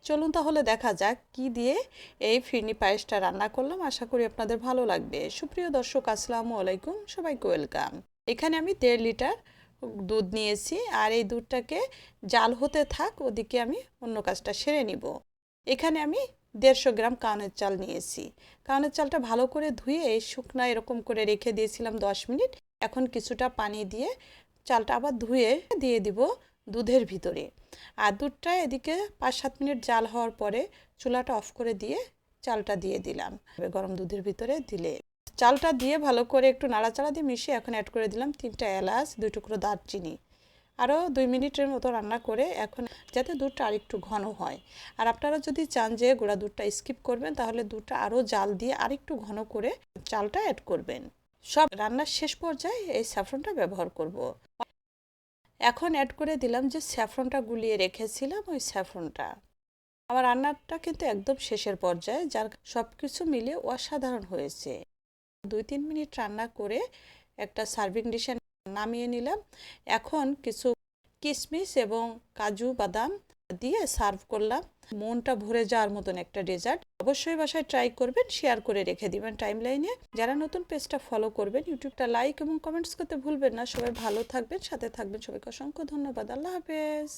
চলুন তাহলে দেখা যাক কি দিয়ে এই ফিরনি পায়েসটা রান্না করলাম। আশা করি আপনাদের ভালো লাগবে। সুপ্রিয় দর্শক, আসসালামু আলাইকুম, সবাইকে ওয়েলকাম। এখানে আমি 1.5 লিটার দুধ নিয়েছি, আর এই দুধটাকে জাল হতে থাক, ওদিকে আমি অন্য কাজটা সেরে নিব। এখানে আমি 150 গ্রাম কাউনের চাল নিয়েছি। কাউনের চালটা ভালো করে ধুয়ে এই শুকনা এরকম করে রেখে দিয়েছিলাম 10 মিনিট। এখন কিছুটা পানি দিয়ে চালটা আবার ধুয়ে দিয়ে দিব দুধের ভিতরে। আর দুধটা এদিকে 5-7 মিনিট জাল হওয়ার পরে চুলাটা অফ করে দিয়ে চালটা দিয়ে দিলাম গরম দুধের ভিতরে দিলে। চালটা দিয়ে ভালো করে একটু নাড়াচাড়া দিয়ে মিশিয়ে এখন অ্যাড করে দিলাম 3টা এলাচ, 2 টুকরো দারচিনি। আরও 2 মিনিটের মতো রান্না করে এখন যাতে দুধটা আরেকটু ঘন হয়। আর আপনারা যদি চান যে গুঁড়া দুধটা স্কিপ করবেন, তাহলে দুধটা আরও জাল দিয়ে আরেকটু ঘন করে চালটা অ্যাড করবেন। সব রান্নার শেষ পর্যায়ে এই স্যাফরনটা ব্যবহার করব। এখন অ্যাড করে দিলাম যে স্যাফরনটা গুলিয়ে রেখেছিলাম, ওই স্যাফরনটা। আমার রান্নাটা কিন্তু একদম শেষের পর্যায়ে, যার সব কিছু মিলিয়ে অসাধারণ হয়েছে। 2-3 মিনিট রান্না করে একটা সার্ভিং ডিশে নামিয়ে নিলাম। এখন কিছু কিশমিশ এবং কাজু বাদাম দিয়ে সার্ভ করলাম। মনটা ভরে যাওয়ার মতন একটা ডেজার্ট। অবশ্যই বাসায় ট্রাই করবেন, শেয়ার করে রেখে দিবেন টাইমলাইনে। যারা নতুন পেজটা ফলো করবেন, ইউটিউবটা লাইক এবং কমেন্টস করতে ভুলবেন না। সবাই ভালো থাকবেন, সাথে থাকবেন। সবাইকে অসংখ্য ধন্যবাদ। আল্লাহ হাফেজ।